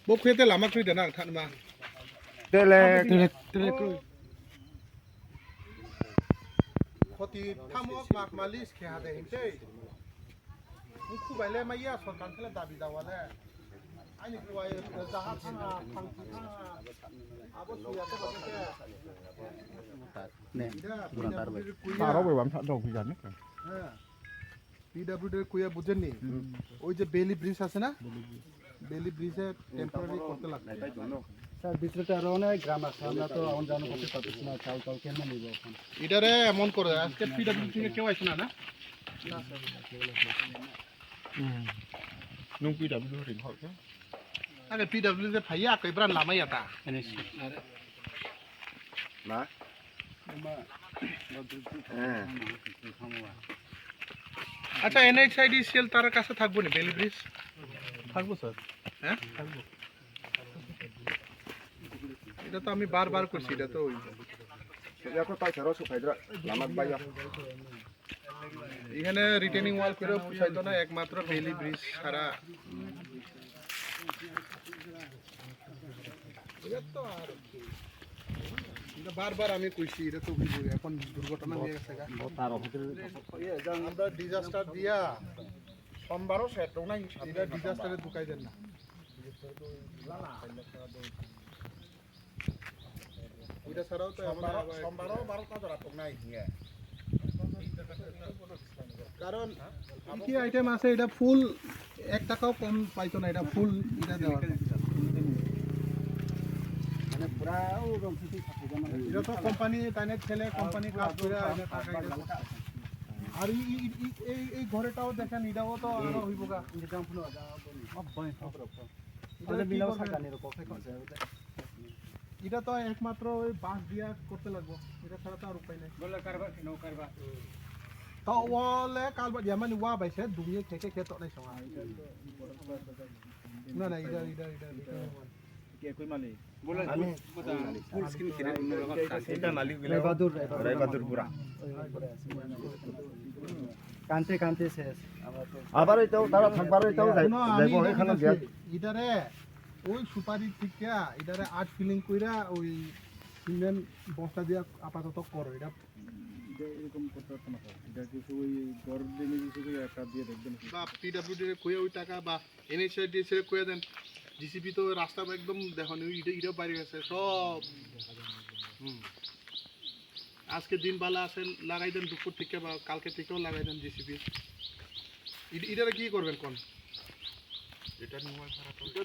Bốc khuyết là mắc khuyết nào thằng mà. Tele Có thì tham ước mạc mà list kia hạt hình thế. Cũng không phải là mấy giờ son tan thế là bị đau là. Anh ấy quay ra hát thằng thằng abo suya thế bao nhiêu? nè তারাও বলবাম দাও কি জানি হ্যাঁ PWD কুয়া বুঝেন নি ওই যে বেলি ব্রিজ আছে না বেলি ব্রিজে টেম্পোরারি করতে লাগবে স্যার ভিতরে আরো অনেক গ্রাম আছে আমরা তো এখন জানো করতে পারতেছি না চাল চাল কেমন নিব এখন এটারে এমন করে আজকে PWD থেকে কেউ আসে না না নুন কি ডাবল রিং হল আগে PWD তে ভাইয়া কইব্রান লামাই আতা না আচ্ছা NHID সেল তার কাছে থাকবো না বেলি ব্রিজ থাকবো স্যার হ্যাঁ এটা তো আমি বারবার করছি এটা তো এখন পাইছারও সুখাইদরা লামাত বাইয়া এখানে রিটেনিং ওয়াল করে পুষাইতো না একমাত্র বেলি ব্রিজ ছাড়া এটা তো আর এটা বারবার আমি কইছি এটা তো এখন দুর্ঘটনা হয়ে গেছে তার ভিতরে আমরা ডিজাস্টার দিয়া সোমবারও সেট না এটা ডিজাস্টারে ঢুকাই দেন না এটা ছাড়াও তো সোমবারও 12টা ধরা তো নাই কারণ কি আইটেম আছে এটা ফুল 1 টাকাও কম পাইতো না এটা ফুল এটা দেওয়া মানে পুরা ও রংসিটি থাকে জানা এটা তো কোম্পানি তাইনে ছেলে কোম্পানি কাজ করে আর এই ঘরেটাও দেখেন এটাও তো আরো হইব গা যেটা ফুল অবয় এটা মিলাও সাকানের কফে কনছে এটা তো একমাত্র ওই বাঁশ দিয়া করতে লাগবে এটা ছাড়া তো আর উপায় নাই বলে কারবা নৌ কারবা তো ওলে কালবা দিয়া মানে ওয়া বাইছে দুনিয়া থেকে খেত নাই সময় না না এটা কে কই মালি বলে আমি ফুল স্ক্রিন কিনে এটা মালিক রায়বাদুর পুরা কানতে কানতে শেষ আবার এটাও তারা থাকবার এটাও যাইবো এখানে ইদারে ওই সুপারি থেকে ইদারে আর্ট ফিলিং কইরা ওই সিমেন্ট বস্তা দিয়া আপাতত করো এটা এরকম করতে পারতো না এটা কিছু ওই গড় দিয়ে কিছু একটা দিয়ে দেখবেন বা PWD এর কইয়া ওই টাকা বা NHID এর কইয়া দেন জিসিপি তো রাস্তা একদম দেখুন এটা বাইরে গেছে সব আজকে দিন বালা আছে লাগাই দেন দুপুর থেকে বা কালকে থেকেও লাগাই দেন জিসিপি এটারে কি করবেন কোন এটা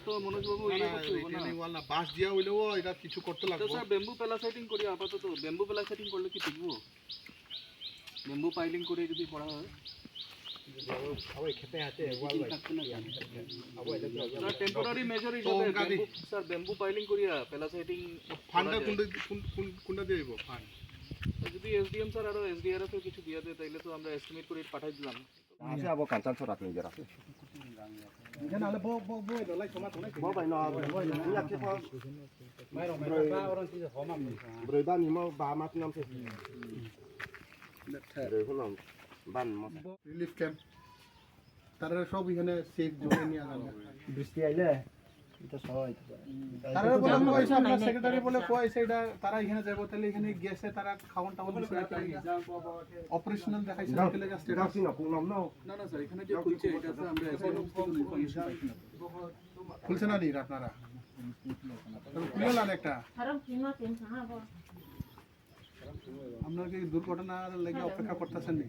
তো মনোজ বাবু রিটেনিং ওয়াল না বাঁশ দিয়া হইলেও এটা কিছু করতে লাগবে স্যার বেম্বু পেলা সেটিং করি আপাতত বেম্বু পেলা সেটিং করলে কি টিকবো বেম্বু পাইলিং করে যদি করা হয় সবাই খেতে আছে ওয়াল ভাই না টেম্পোরারি মেজার হিসেবে বেম্বু স্যার বেম্বু পাইলিং করিয়া পেলা সেটিং ফান্ডা কোনটা দিয়ে দিব ফান্ড যদি এসডিএম স্যার আর এসডিআরএফ এর কিছু দিয়া দেয় তাইলে তো আমরা এস্টিমেট করে পাঠাই দিলাম আছে আবো কাঞ্চন ছরাত নিয়ে যারা এখানে আলে বো দলাই সমা তো নাই mo bai no ni ak ko mai rong ba orang ti homa broi ban ni mo ba mat nam se broi ko nam ban mo relief camp তারা সব এখানে সেফ জোনে নিয়ে যান বৃষ্টি আইলে এটা সবাই তারা বলে কইছে আমরা সেক্রেটারি বলে কইছে এটা তারা এখানে যাব তাহলে এখানে গেছে তারা খাওন টাওন দিছে অপারেশনাল দেখাইছে তাহলে জাস্ট এটা কি না ko nam no না না স্যার এখানে যে খুলছে এটা তো আমরা এসডিএম থেকে ইনফরমেশন পাইছি না খুলছে না দিন আপনারা খুলে লান একটা 사람 비마 괜찮아 আপনারা কি দুর্ঘটনার লাগি অপেক্ষা করতেছেন নি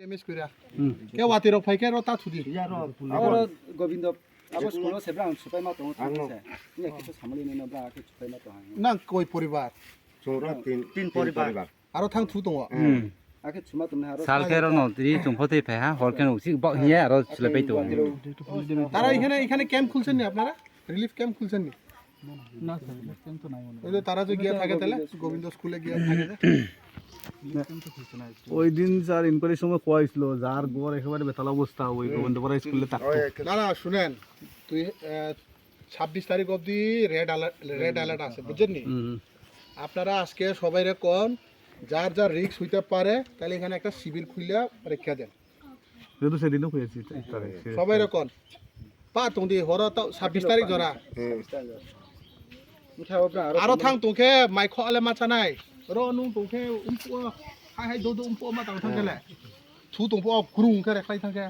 এমএস কইরা কে ওয়াতির ফাইকে রতা ছুদি আর গোবিন্দ আবার স্কুল সেব্রা সুপাই মা তো আছে নি কিছু সামলি নেন ব্রা কে সুপাই মা তো হয় না কই পরিবার chora tin poribar আরো থাং থু দङ আকে সুমা তুমি আর 살케로 너들이 좀 포대 배하 헐케는 혹시 뭐 হিয়া আর ছেলেবেইতো তারা এখানে ক্যাম্প খুলছেন নি আপনারা রিলিফ ক্যাম্প খুলছেন নি না স্যার কেন তো নাই ওই যে তারা যে গিয়া থাকে তাহলে গোবিন্দ স্কুলে গিয়া থাকে ওই দিন স্যার ইনকোয়ারির সময় কইছিল যার গড় একেবারে বেতাল অবস্থা ওই গোবিন্দপুরা স্কুলে থাকতো না না শুনেন তুই 26 তারিখ অবধি রেড অ্যালার্ট আছে বুঝছেন নি আপনারা আজকে সবাই কোন যার যার রিস্ক হইতে পারে তাহলে এখানে একটা সিভিল খুইলা রেখা দেন যেহেতু সেদিনও হয়েছে সবাই রকম পা তুমি হর তো 26 তারিখ জরা উঠাও ব্রা আরো থাং তোকে মাইখ আলে মা চানাই র নুং তোকে উমপো হাই দো উমপো মা তাং থাং গেলে ছু তোংপো গ্রুং কে রেখাই থাং কে